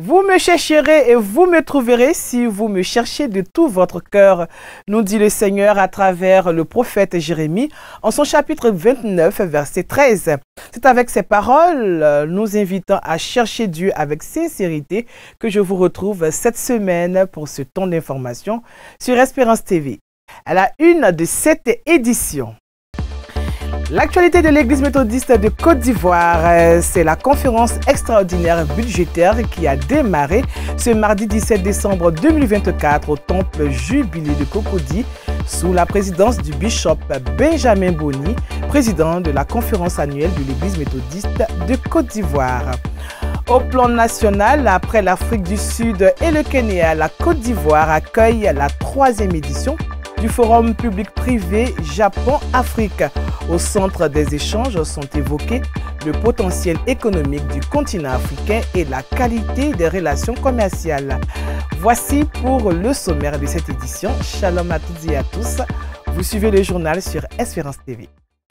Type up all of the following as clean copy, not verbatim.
Vous me chercherez et vous me trouverez si vous me cherchez de tout votre cœur, nous dit le Seigneur à travers le prophète Jérémie en son chapitre 29, verset 13. C'est avec ces paroles, nous invitant à chercher Dieu avec sincérité, que je vous retrouve cette semaine pour ce temps d'information sur Espérance TV. À la une de cette édition. L'actualité de l'Église méthodiste de Côte d'Ivoire, c'est la conférence extraordinaire budgétaire qui a démarré ce mardi 17 décembre 2024 au temple Jubilé de Cocody sous la présidence du bishop Benjamin Boni, président de la conférence annuelle de l'Église méthodiste de Côte d'Ivoire. Au plan national, après l'Afrique du Sud et le Kenya, la Côte d'Ivoire accueille la 3e édition du Forum public-privé Japon-Afrique. Au centre des échanges sont évoqués le potentiel économique du continent africain et la qualité des relations commerciales. Voici pour le sommaire de cette édition. Shalom à toutes et à tous. Vous suivez le journal sur Espérance TV.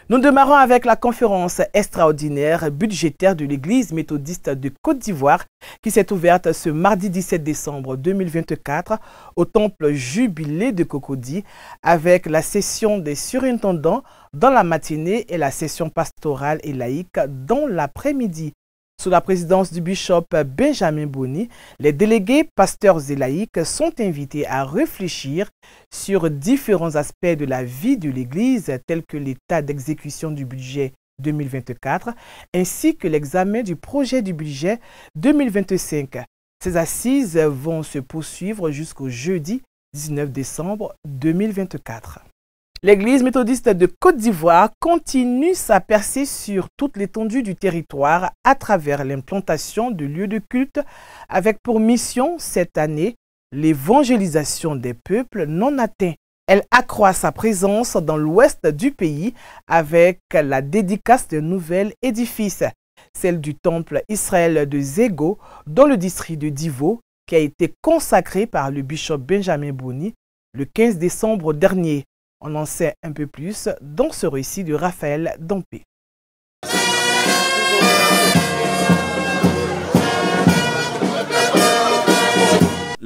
Nous démarrons avec la conférence extraordinaire budgétaire de l'Église méthodiste de Côte d'Ivoire qui s'est ouverte ce mardi 17 décembre 2024 au temple Jubilé de Cocody avec la session des surintendants dans la matinée et la session pastorale et laïque dans l'après-midi. Sous la présidence du bishop Benjamin Boni, les délégués pasteurs et laïcs sont invités à réfléchir sur différents aspects de la vie de l'Église tels que l'état d'exécution du budget 2024 ainsi que l'examen du projet du budget 2025. Ces assises vont se poursuivre jusqu'au jeudi 19 décembre 2024. L'Église méthodiste de Côte d'Ivoire continue sa percée sur toute l'étendue du territoire à travers l'implantation de lieux de culte avec pour mission cette année l'évangélisation des peuples non atteints. Elle accroît sa présence dans l'ouest du pays avec la dédicace de nouveaux édifices, celle du temple Israël de Zego dans le district de Divo qui a été consacré par le bishop Benjamin Boni le 15 décembre dernier. On en sait un peu plus dans ce récit de Raphaël Dampé.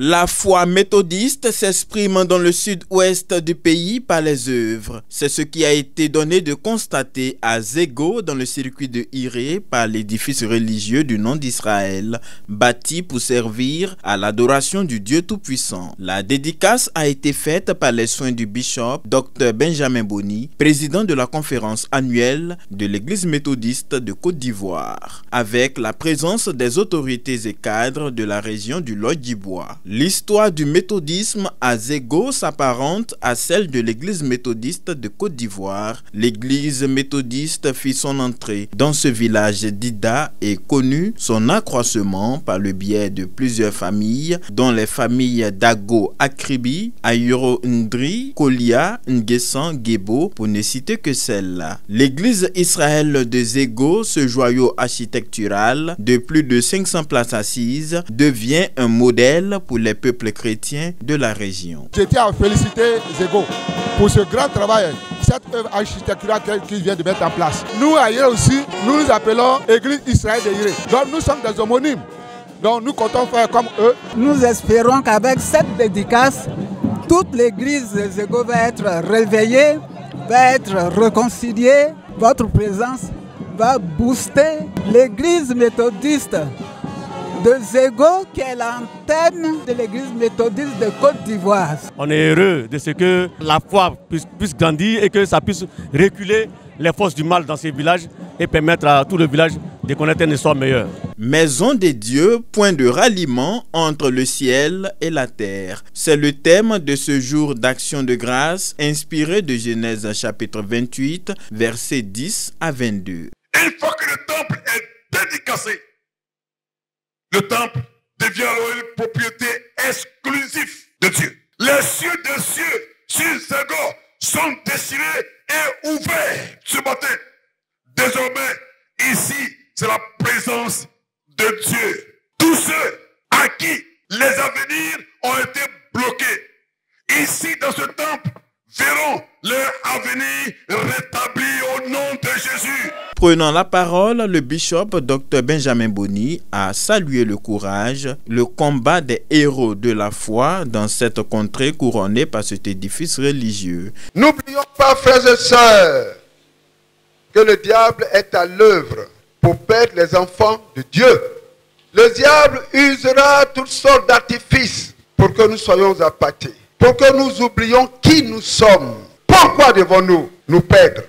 La foi méthodiste s'exprime dans le sud-ouest du pays par les œuvres. C'est ce qui a été donné de constater à Zego dans le circuit de Iré par l'édifice religieux du nom d'Israël, bâti pour servir à l'adoration du Dieu Tout-Puissant. La dédicace a été faite par les soins du bishop Dr Benjamin Boni, président de la conférence annuelle de l'Église méthodiste de Côte d'Ivoire, avec la présence des autorités et cadres de la région du Lot-d'Ivoire. L'histoire du méthodisme à Zego s'apparente à celle de l'église méthodiste de Côte d'Ivoire. L'église méthodiste fit son entrée dans ce village d'Ida et connut son accroissement par le biais de plusieurs familles, dont les familles Dago Akribi, Ayuro Ndri, Kolia, Nguessan, Gebo, pour ne citer que celle-là. L'église Israël de Zego, ce joyau architectural de plus de 500 places assises, devient un modèle pour les peuples chrétiens de la région. Je tiens à féliciter Zego pour ce grand travail, cette œuvre architecturale qu'il vient de mettre en place. Nous, à Iré aussi, nous nous appelons Église Israël de Iré. Donc nous sommes des homonymes. Donc nous comptons faire comme eux. Nous espérons qu'avec cette dédicace, toute l'église de Zego va être réveillée, va être réconciliée. Votre présence va booster l'église méthodiste de Zego, qui est l'antenne de l'église méthodiste de Côte d'Ivoire. On est heureux de ce que la foi puisse grandir et que ça puisse reculer les forces du mal dans ces villages et permettre à tout le village de connaître un essor meilleur. Maison des dieux, point de ralliement entre le ciel et la terre. C'est le thème de ce jour d'action de grâce inspiré de Genèse chapitre 28, versets 10 à 22. Il faut que le temple est dédicacé. Le temple devient alors une propriété exclusive de Dieu. Les cieux des cieux sur Zego sont dessinés et ouverts ce matin. Désormais, ici, c'est la présence de Dieu. Tous ceux à qui les avenirs ont été bloqués, ici dans ce temple, verront leur avenir rétabli au nom de Jésus. Prenant la parole, le bishop Dr Benjamin Boni a salué le courage, le combat des héros de la foi dans cette contrée couronnée par cet édifice religieux. N'oublions pas, frères et sœurs, que le diable est à l'œuvre pour perdre les enfants de Dieu. Le diable usera toutes sortes d'artifices pour que nous soyons apathés, pour que nous oublions qui nous sommes. Pourquoi devons-nous nous perdre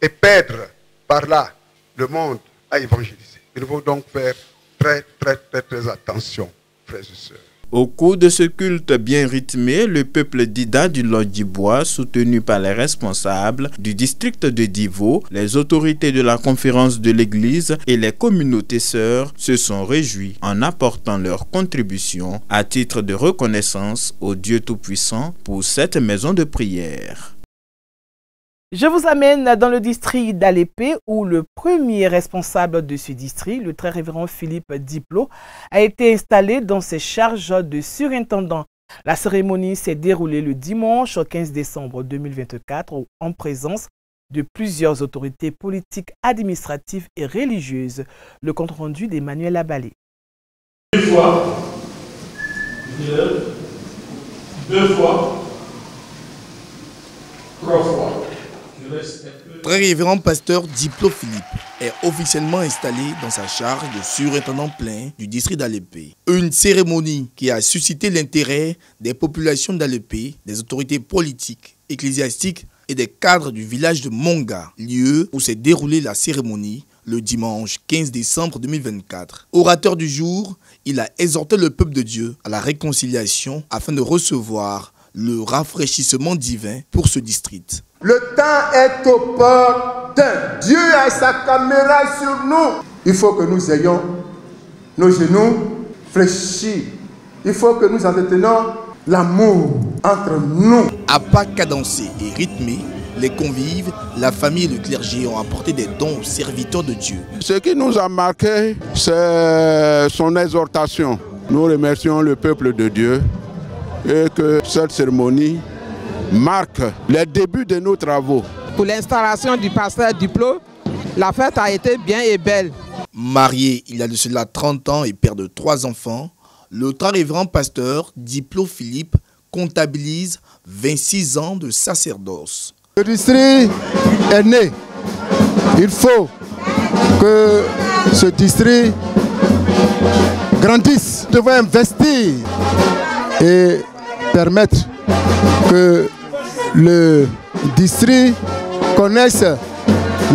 et perdre par là le monde à évangéliser? Il faut donc faire très attention, frères et sœurs. Au cours de ce culte bien rythmé, le peuple d'Ida du Lot-du-Bois, soutenu par les responsables du district de Divo, les autorités de la conférence de l'église et les communautés sœurs se sont réjouis en apportant leur contribution à titre de reconnaissance au Dieu Tout-Puissant pour cette maison de prière. Je vous amène dans le district d'Alépé où le premier responsable de ce district, le très révérend Philippe Diplo, a été installé dans ses charges de surintendant. La cérémonie s'est déroulée le dimanche 15 décembre 2024 en présence de plusieurs autorités politiques, administratives et religieuses. Le compte rendu d'Emmanuel Abalé. Une fois, deux fois, trois fois. Très révérend pasteur Diplo Philippe est officiellement installé dans sa charge de surintendant plein du district d'Alépé. Une cérémonie qui a suscité l'intérêt des populations d'Alépé, des autorités politiques, ecclésiastiques et des cadres du village de Monga, lieu où s'est déroulée la cérémonie le dimanche 15 décembre 2024. Orateur du jour, il a exhorté le peuple de Dieu à la réconciliation afin de recevoir le rafraîchissement divin pour ce district. Le temps est opportun. Dieu a sa caméra sur nous. Il faut que nous ayons nos genoux fléchis. Il faut que nous entretenions l'amour entre nous. À pas cadencé et rythmé, les convives, la famille et le clergé ont apporté des dons aux serviteurs de Dieu. Ce qui nous a marqué, c'est son exhortation. Nous remercions le peuple de Dieu et que cette cérémonie marque les débuts de nos travaux. Pour l'installation du pasteur Diplo, la fête a été bien et belle. Marié il y a de cela 30 ans et père de 3 enfants, le très révérend pasteur Diplo Philippe comptabilise 26 ans de sacerdoce. Le district est né. Il faut que ce district grandisse. Nous devons investir et permettre que le district connaisse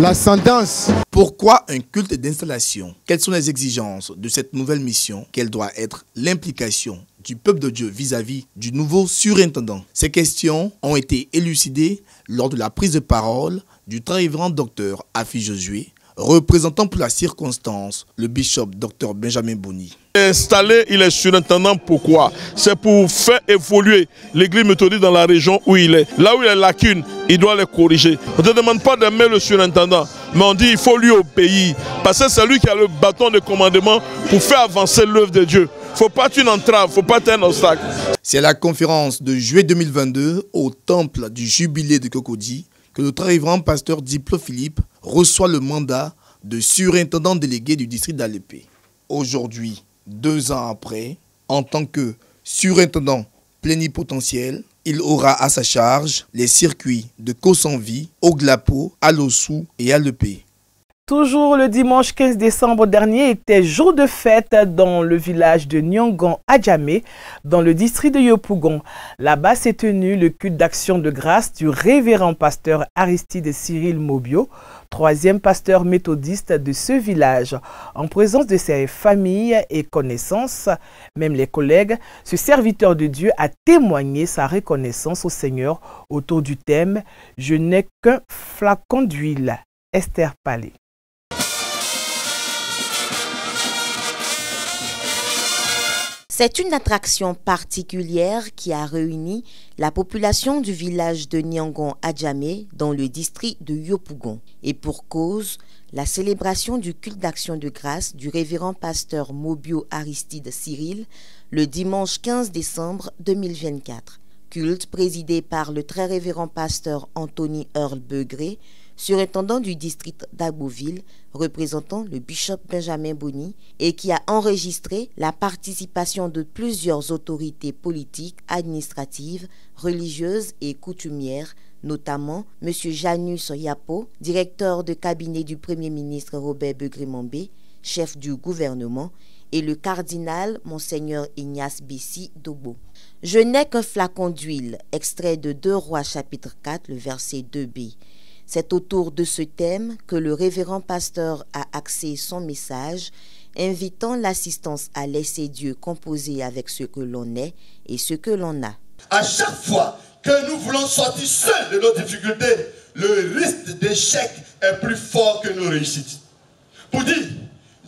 l'ascendance. Pourquoi un culte d'installation? Quelles sont les exigences de cette nouvelle mission? Quelle doit être l'implication du peuple de Dieu vis-à-vis du nouveau surintendant? Ces questions ont été élucidées lors de la prise de parole du très révérend docteur Afi Josué, représentant pour la circonstance le bishop Dr Benjamin Boni. Installé, il est surintendant. Pourquoi? C'est pour faire évoluer l'église méthodique dans la région où il est. Là où il y a lacunes, il doit les corriger. On ne te demande pas d'aimer le surintendant, mais on dit qu'il faut lui obéir. Parce que c'est lui qui a le bâton de commandement pour faire avancer l'œuvre de Dieu. Il ne faut pas être une entrave, il ne faut pas être un obstacle. C'est à la conférence de juillet 2022 au temple du jubilé de Cocody que le très révérend pasteur Diplo Philippe reçoit le mandat de surintendant délégué du district d'Alépé. Aujourd'hui, 2 ans après, en tant que surintendant plénipotentiel, il aura à sa charge les circuits de Kosanvi, Oglapo, Alossou et Alépé. Toujours le dimanche 15 décembre dernier était jour de fête dans le village de Nyongan Adjamé, dans le district de Yopougon. Là-bas s'est tenu le culte d'action de grâce du révérend pasteur Aristide Cyril Mobio, 3e pasteur méthodiste de ce village. En présence de ses familles et connaissances, même les collègues, ce serviteur de Dieu a témoigné sa reconnaissance au Seigneur autour du thème « Je n'ai qu'un flacon d'huile ». Esther Palais. C'est une attraction particulière qui a réuni la population du village de Nyongan Adjamé dans le district de Yopougon. Et pour cause, la célébration du culte d'action de grâce du révérend pasteur Mobio Aristide Cyril le dimanche 15 décembre 2024. Culte présidé par le très révérend pasteur Anthony Earl Begré, surintendant du district d'Alboville, représentant le bishop Benjamin Boni, et qui a enregistré la participation de plusieurs autorités politiques, administratives, religieuses et coutumières, notamment M. Janus Yapo, directeur de cabinet du Premier ministre Robert Begré-Mambé, chef du gouvernement, et le cardinal Monseigneur Ignace Bessi Dobo. « Je n'ai qu'un flacon d'huile », extrait de 2 Rois chapitre 4, le verset 2b. C'est autour de ce thème que le révérend pasteur a axé son message, invitant l'assistance à laisser Dieu composer avec ce que l'on est et ce que l'on a. À chaque fois que nous voulons sortir seuls de nos difficultés, le risque d'échec est plus fort que nos réussites. Pour dire,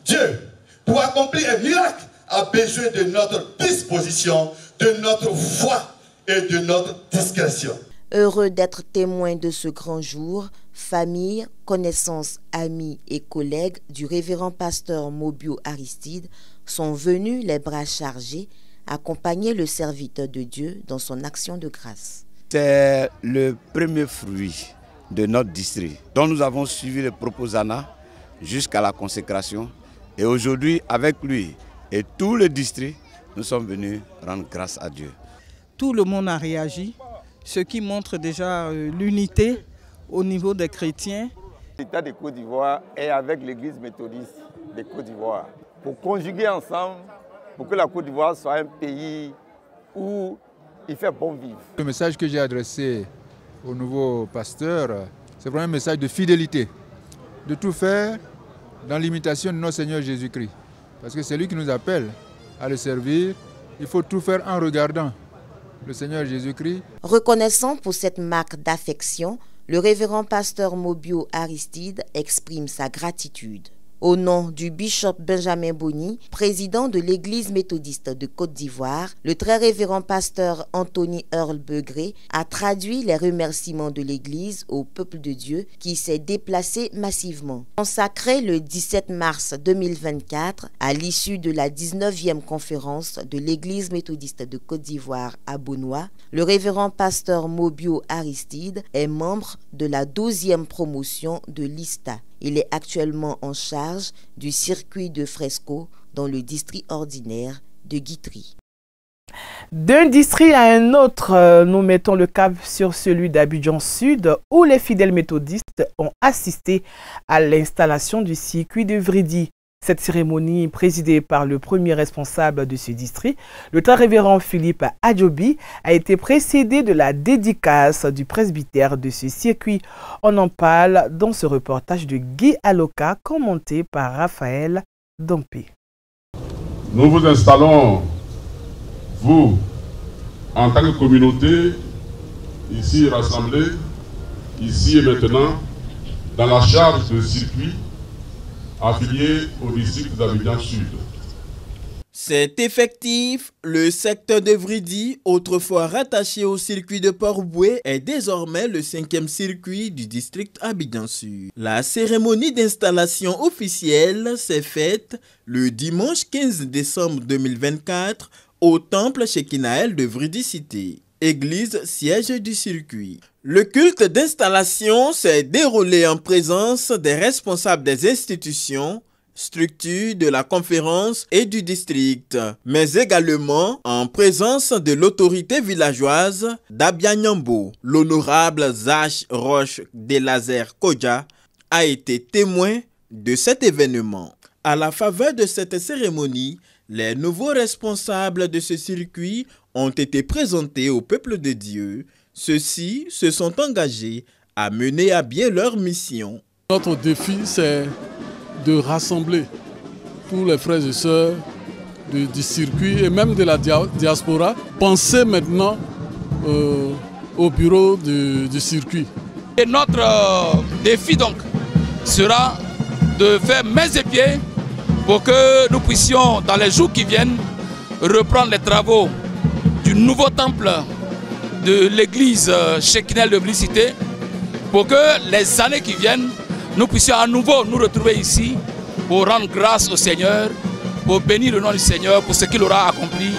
Dieu, pour accomplir un miracle, a besoin de notre disposition, de notre foi et de notre discrétion. Heureux d'être témoin de ce grand jour, famille, connaissances, amis et collègues du révérend pasteur Mobio Aristide sont venus les bras chargés accompagner le serviteur de Dieu dans son action de grâce. C'est le premier fruit de notre district, dont nous avons suivi le proposana jusqu'à la consécration. Et aujourd'hui, avec lui et tout le district, nous sommes venus rendre grâce à Dieu. Tout le monde a réagi, ce qui montre déjà l'unité au niveau des chrétiens. L'État de Côte d'Ivoire est avec l'Église méthodiste de Côte d'Ivoire pour conjuguer ensemble, pour que la Côte d'Ivoire soit un pays où il fait bon vivre. Le message que j'ai adressé au nouveau pasteur, c'est vraiment un message de fidélité, de tout faire dans l'imitation de notre Seigneur Jésus-Christ. Parce que c'est lui qui nous appelle à le servir. Il faut tout faire en regardant le Seigneur Jésus-Christ. Reconnaissant pour cette marque d'affection, le révérend pasteur Mobio Aristide exprime sa gratitude. Au nom du bishop Benjamin Boni, président de l'Église méthodiste de Côte d'Ivoire, le très révérend pasteur Anthony Earl Begré a traduit les remerciements de l'Église au peuple de Dieu qui s'est déplacé massivement. Consacré le 17 mars 2024 à l'issue de la 19e conférence de l'Église méthodiste de Côte d'Ivoire à Bonois, le révérend pasteur Mobio Aristide est membre de la 12e promotion de l'ISTA. Il est actuellement en charge du circuit de fresco dans le district ordinaire de Guitry. D'un district à un autre, nous mettons le cap sur celui d'Abidjan Sud où les fidèles méthodistes ont assisté à l'installation du circuit de Vridi. Cette cérémonie, présidée par le premier responsable de ce district, le très révérend Philippe Adjobi, a été précédée de la dédicace du presbytère de ce circuit. On en parle dans ce reportage de Guy Aloka, commenté par Raphaël Dompé. Nous vous installons, vous, en tant que communauté, ici rassemblée, ici et maintenant, dans la charge de circuit affilié au district d'Abidjan Sud. C'est effectif, le secteur de Vridi, autrefois rattaché au circuit de Port-Boué, est désormais le 5e circuit du district Abidjan Sud. La cérémonie d'installation officielle s'est faite le dimanche 15 décembre 2024 au temple Shekinah de Vridi Cité, église siège du circuit. Le culte d'installation s'est déroulé en présence des responsables des institutions, structures de la conférence et du district, mais également en présence de l'autorité villageoise d'Abianyambo. L'honorable Zach Roche Delazer Kodja a été témoin de cet événement. À la faveur de cette cérémonie, les nouveaux responsables de ce circuit ont été présentés au peuple de Dieu. Ceux-ci se sont engagés à mener à bien leur mission. Notre défi, c'est de rassembler tous les frères et sœurs du circuit et même de la diaspora. Pensez maintenant au bureau du circuit. Et notre défi donc sera de faire main et pieds pour que nous puissions dans les jours qui viennent reprendre les travaux du nouveau temple de l'église Shekinah de Vridi Cité pour que les années qui viennent, nous puissions à nouveau nous retrouver ici pour rendre grâce au Seigneur, pour bénir le nom du Seigneur pour ce qu'il aura accompli.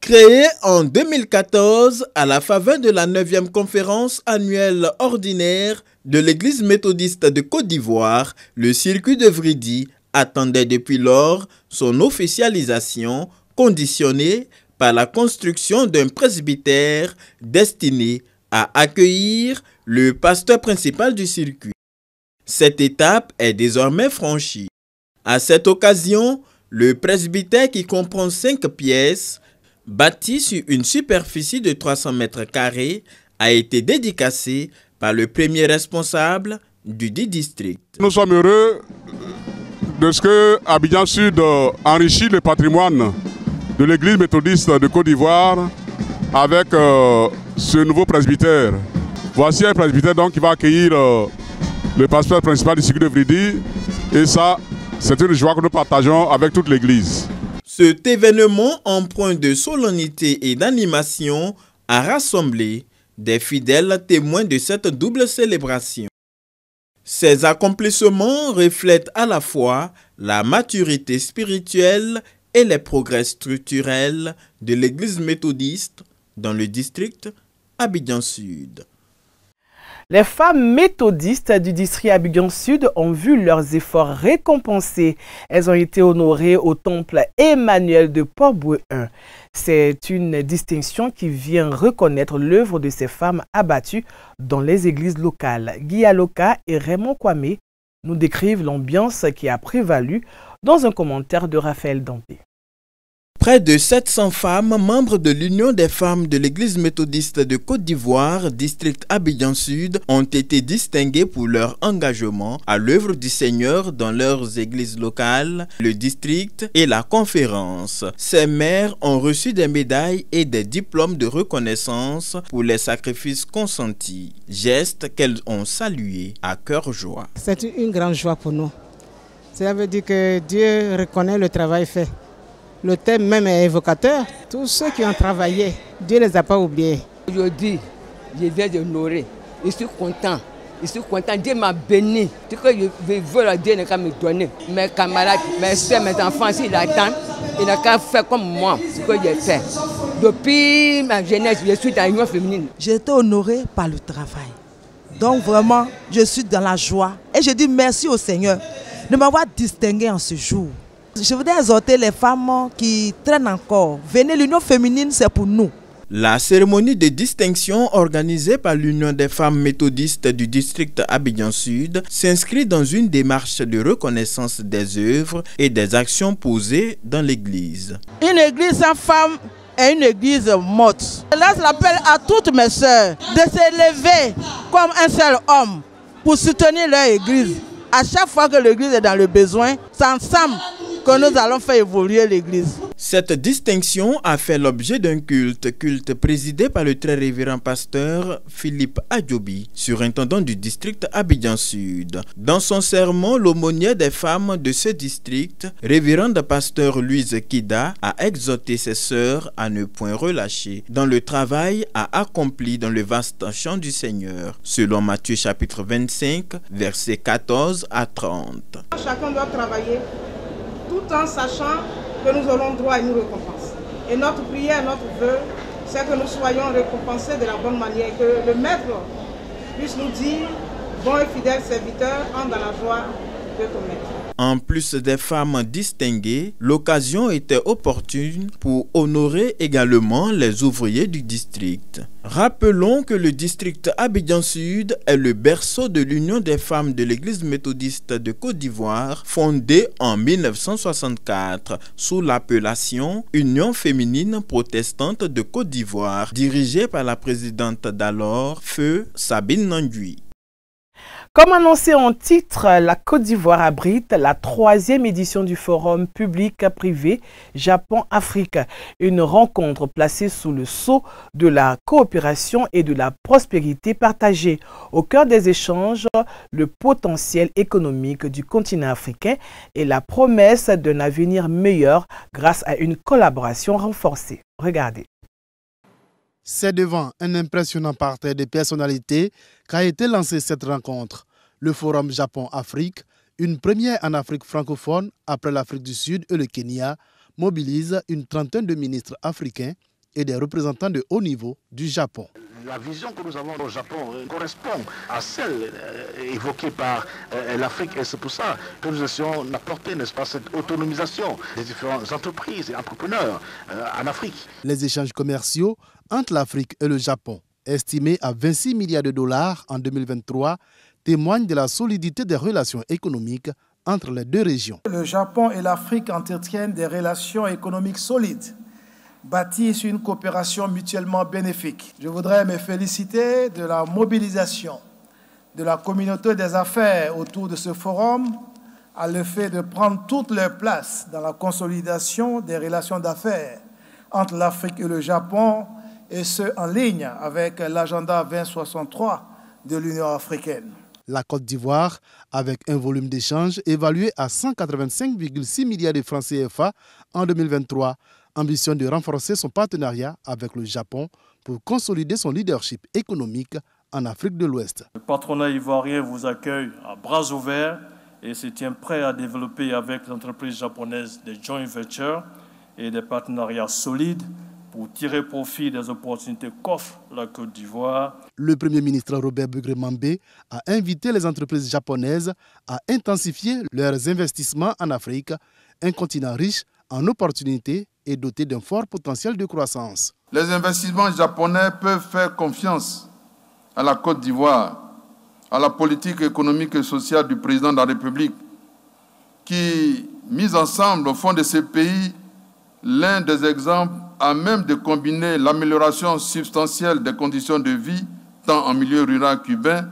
Créé en 2014 à la faveur de la 9e conférence annuelle ordinaire de l'église méthodiste de Côte d'Ivoire, le circuit de Vridi attendait depuis lors son officialisation conditionnée par la construction d'un presbytère destiné à accueillir le pasteur principal du circuit. Cette étape est désormais franchie. À cette occasion, le presbytère qui comprend 5 pièces, bâti sur une superficie de 300 mètres carrés, a été dédicacé par le premier responsable du dit district. Nous sommes heureux de ce que Abidjan Sud enrichit le patrimoine de l'église méthodiste de Côte d'Ivoire avec ce nouveau presbytère. Voici un presbytère donc qui va accueillir le pasteur principal du circuit de Vridi, et ça, c'est une joie que nous partageons avec toute l'église. Cet événement empreint de solennité et d'animation a rassemblé des fidèles témoins de cette double célébration. Ces accomplissements reflètent à la fois la maturité spirituelle et les progrès structurels de l'église méthodiste dans le district Abidjan Sud. Les femmes méthodistes du district Abidjan Sud ont vu leurs efforts récompensés. Elles ont été honorées au temple Emmanuel de Port-Bouin 1. C'est une distinction qui vient reconnaître l'œuvre de ces femmes abattues dans les églises locales. Guy Aloka et Raymond Kwame nous décrivent l'ambiance qui a prévalu dans un commentaire de Raphaël Dampé. Près de 700 femmes, membres de l'Union des femmes de l'église méthodiste de Côte d'Ivoire, district Abidjan Sud, ont été distinguées pour leur engagement à l'œuvre du Seigneur dans leurs églises locales, le district et la conférence. Ces mères ont reçu des médailles et des diplômes de reconnaissance pour les sacrifices consentis, gestes qu'elles ont salués à cœur joie. C'est une grande joie pour nous. Cela veut dire que Dieu reconnaît le travail fait. Le thème même est évocateur. Tous ceux qui ont travaillé, Dieu ne les a pas oubliés. Aujourd'hui, je viens d'honorer. Je suis content. Je suis content. Dieu m'a béni. Ce que je veux, Dieu n'a qu'à me donner. Mes camarades, mes soeurs, mes enfants, s'ils attendent, ils n'ont qu'à faire comme moi, ce que j'ai fait. Depuis ma jeunesse, je suis dans l'union féminine. J'ai été honorée par le travail. Donc vraiment, je suis dans la joie. Et je dis merci au Seigneur de m'avoir distinguée en ce jour. Je voudrais exhorter les femmes qui traînent encore. Venez, l'union féminine, c'est pour nous. La cérémonie de distinction organisée par l'Union des femmes méthodistes du district Abidjan Sud s'inscrit dans une démarche de reconnaissance des œuvres et des actions posées dans l'église. Une église sans femmes est une église morte. Je lance l'appel à toutes mes sœurs de s'élever comme un seul homme pour soutenir leur église. À chaque fois que l'église est dans le besoin, c'est ensemble que nous allons faire évoluer l'église. Cette distinction a fait l'objet d'un culte présidé par le très révérend pasteur Philippe Adjobi, surintendant du district Abidjan Sud. Dans son sermon, l'aumônière des femmes de ce district, révérende pasteur Louise Kida, a exhorté ses sœurs à ne point relâcher dans le travail à accompli dans le vaste champ du Seigneur, selon Matthieu chapitre 25, versets 14 à 30. Chacun doit travailler tout en sachant que nous aurons droit à une récompense. Et notre prière, notre vœu, c'est que nous soyons récompensés de la bonne manière, et que le Maître puisse nous dire, bon et fidèle serviteur, entre dans la joie de ton Maître. En plus des femmes distinguées, l'occasion était opportune pour honorer également les ouvriers du district. Rappelons que le district Abidjan Sud est le berceau de l'Union des femmes de l'église méthodiste de Côte d'Ivoire, fondée en 1964 sous l'appellation Union féminine protestante de Côte d'Ivoire, dirigée par la présidente d'alors, Feu Sabine Nandui. Comme annoncé en titre, la Côte d'Ivoire abrite la 3e édition du Forum public-privé Japon-Afrique, une rencontre placée sous le sceau de la coopération et de la prospérité partagée. Au cœur des échanges, le potentiel économique du continent africain et la promesse d'un avenir meilleur grâce à une collaboration renforcée. Regardez. C'est devant un impressionnant parterre de personnalités qu'a été lancée cette rencontre. Le Forum Japon-Afrique, une première en Afrique francophone après l'Afrique du Sud et le Kenya, mobilise une trentaine de ministres africains et des représentants de haut niveau du Japon. La vision que nous avons au Japon correspond à celle évoquée par l'Afrique et c'est pour ça que nous essayons d'apporter, n'est-ce pas, cette autonomisation des différentes entreprises et entrepreneurs en Afrique. Les échanges commerciaux entre l'Afrique et le Japon, estimés à 26 milliards de dollars en 2023, témoignent de la solidité des relations économiques entre les deux régions. Le Japon et l'Afrique entretiennent des relations économiques solides, bâties sur une coopération mutuellement bénéfique. Je voudrais me féliciter de la mobilisation de la communauté des affaires autour de ce forum à le fait de prendre toute leur place dans la consolidation des relations d'affaires entre l'Afrique et le Japon, et ce en ligne avec l'agenda 2063 de l'Union africaine. La Côte d'Ivoire, avec un volume d'échanges évalué à 185,6 milliards de francs CFA en 2023, ambitionne de renforcer son partenariat avec le Japon pour consolider son leadership économique en Afrique de l'Ouest. Le patronat ivoirien vous accueille à bras ouverts et se tient prêt à développer avec les entreprises japonaises des joint ventures et des partenariats solides pour tirer profit des opportunités qu'offre la Côte d'Ivoire. Le Premier ministre Robert Bugré-Mambé a invité les entreprises japonaises à intensifier leurs investissements en Afrique, un continent riche en opportunités et doté d'un fort potentiel de croissance. Les investissements japonais peuvent faire confiance à la Côte d'Ivoire, à la politique économique et sociale du président de la République, qui, mis ensemble, font de ces pays l'un des exemples à même de combiner l'amélioration substantielle des conditions de vie, tant en milieu rural cubain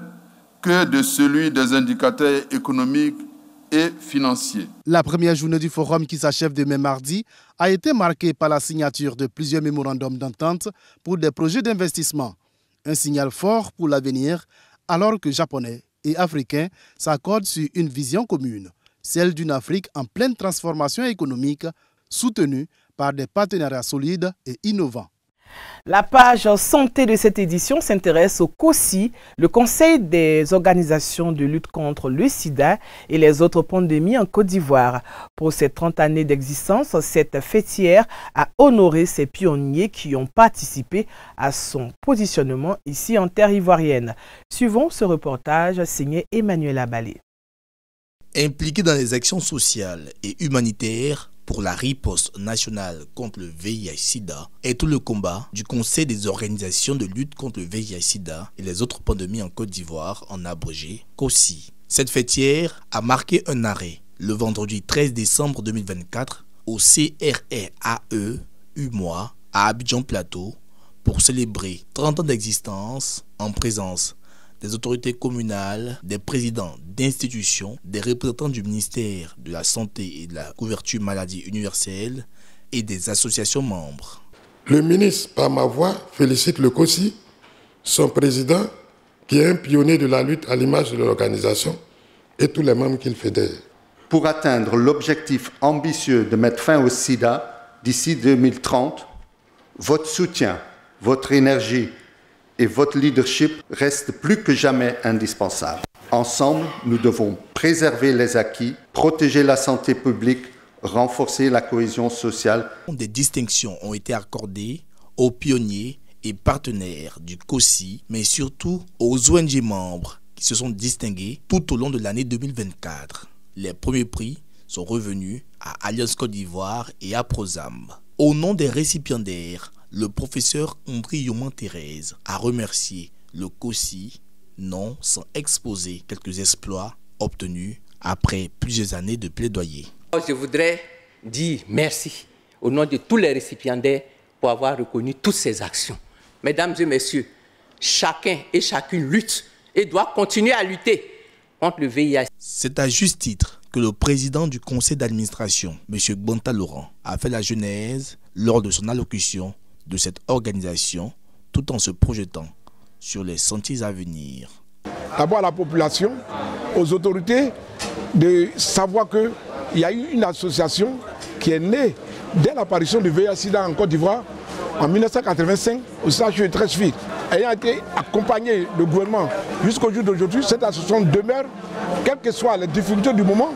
que de celui des indicateurs économiques et financiers. La première journée du forum qui s'achève demain mardi a été marquée par la signature de plusieurs mémorandums d'entente pour des projets d'investissement. Un signal fort pour l'avenir alors que Japonais et Africains s'accordent sur une vision commune, celle d'une Afrique en pleine transformation économique soutenue par des partenariats solides et innovants. La page santé de cette édition s'intéresse au COSI, le Conseil des organisations de lutte contre le sida et les autres pandémies en Côte d'Ivoire. Pour ses 30 années d'existence, cette fêtière a honoré ses pionniers qui ont participé à son positionnement ici en terre ivoirienne. Suivons ce reportage signé Emmanuel Abalé. Impliqué dans les actions sociales et humanitaires pour la riposte nationale contre le VIH-Sida est tout le combat du Conseil des organisations de lutte contre le VIH-Sida et les autres pandémies en Côte d'Ivoire, en abrégé COSI. Cette fêtière a marqué un arrêt le vendredi 13 décembre 2024 au CRRAE UMOA à Abidjan Plateau pour célébrer 30 ans d'existence en présence des autorités communales, des présidents d'institutions, des représentants du ministère de la Santé et de la Couverture Maladie Universelle et des associations membres. Le ministre, par ma voix, félicite le COSI, son président, qui est un pionnier de la lutte à l'image de l'organisation, et tous les membres qu'il fédère. Pour atteindre l'objectif ambitieux de mettre fin au sida d'ici 2030, votre soutien, votre énergie et votre leadership reste plus que jamais indispensable. Ensemble, nous devons préserver les acquis, protéger la santé publique, renforcer la cohésion sociale. Des distinctions ont été accordées aux pionniers et partenaires du COSI, mais surtout aux ONG membres qui se sont distingués tout au long de l'année 2024. Les premiers prix sont revenus à Alliance Côte d'Ivoire et à Prosam. Au nom des récipiendaires, le professeur André Yoman-Thérèse a remercié le COSI, non sans exposer quelques exploits obtenus après plusieurs années de plaidoyer. Je voudrais dire merci au nom de tous les récipiendaires pour avoir reconnu toutes ces actions. Mesdames et messieurs, chacun et chacune lutte et doit continuer à lutter contre le VIH. C'est à juste titre que le président du conseil d'administration, M. Gbanta Laurent, a fait la genèse lors de son allocution de cette organisation, tout en se projetant sur les sentiers à venir. D'abord à la population, aux autorités, de savoir qu'il y a eu une association qui est née dès l'apparition du VIH-Sida en Côte d'Ivoire en 1985 au CHU de Treichville. Ayant été accompagné le gouvernement jusqu'au jour d'aujourd'hui, cette association demeure, quelles que soient les difficultés du moment.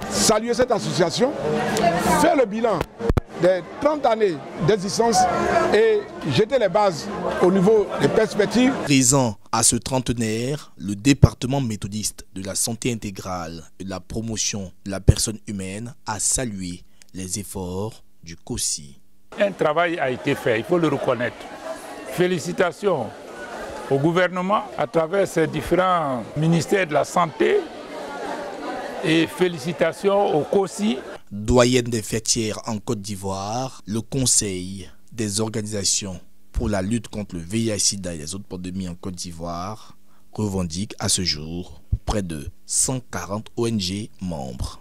Saluer cette association, faire le bilan des 30 années d'existence et jeter les bases au niveau des perspectives. Présent à ce trentenaire, le département méthodiste de la santé intégrale et de la promotion de la personne humaine a salué les efforts du COSI. Un travail a été fait, il faut le reconnaître. Félicitations au gouvernement à travers ses différents ministères de la santé et félicitations au COSI. Doyenne des fêtières en Côte d'Ivoire, le Conseil des organisations pour la lutte contre le VIH/SIDA et les autres pandémies en Côte d'Ivoire revendique à ce jour près de 140 ONG membres.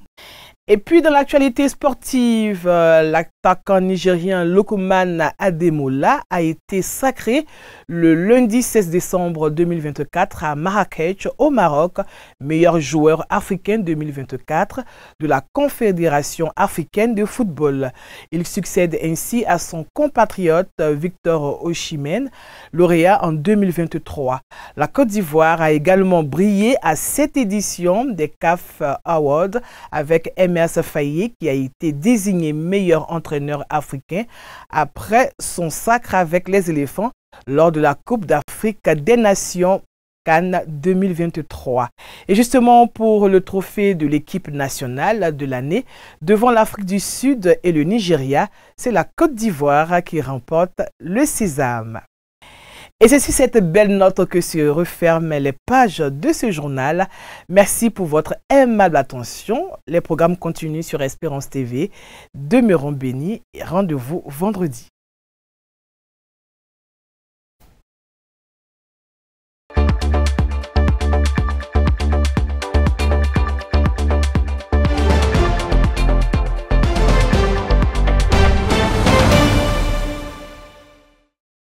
Et puis dans l'actualité sportive, l'attaquant nigérien Lokoman Ademola a été sacré le lundi 16 décembre 2024 à Marrakech au Maroc, meilleur joueur africain 2024 de la Confédération africaine de football. Il succède ainsi à son compatriote Victor Osimhen, lauréat en 2023. La Côte d'Ivoire a également brillé à cette édition des CAF Awards avec Faye qui a été désigné meilleur entraîneur africain après son sacre avec les éléphants lors de la Coupe d'Afrique des Nations Cannes 2023. Et justement pour le trophée de l'équipe nationale de l'année, devant l'Afrique du Sud et le Nigeria, c'est la Côte d'Ivoire qui remporte le sésame. Et c'est sur cette belle note que se referment les pages de ce journal. Merci pour votre aimable attention. Les programmes continuent sur Espérance TV. Demeurons bénis et rendez-vous vendredi.